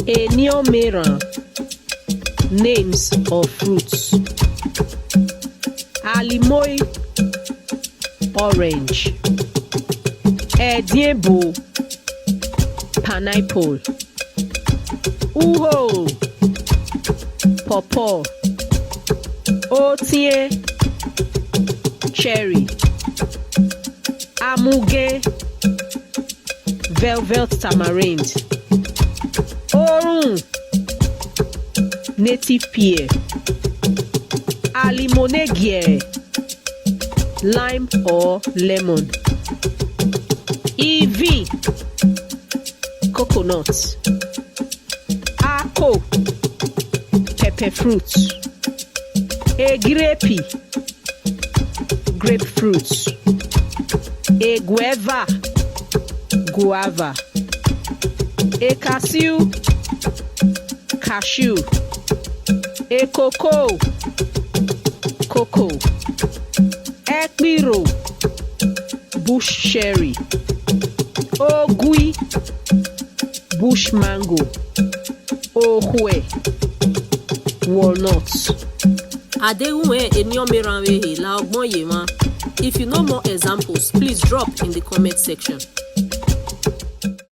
Ọmọ-Erhan. Names of fruits. Alimoy, orange. Ediebo, pineapple. Uho, pawpaw. Otie, cherry. Amuge, velvet tamarind. Orun, native pear. Alimonegie, lime or lemon. Ev, coconut. Ako, pepper fruit. Grape, grapefruit. Guava, guava. Cashew, cashew. Cocoa, cocoa. Ekpiro, bush cherry. Ogui, bush mango. Ohwe, walnuts. Enni Ọmọ-Erhan la ọgbọ́n yé ma. If you know more examples, please drop in the comment section.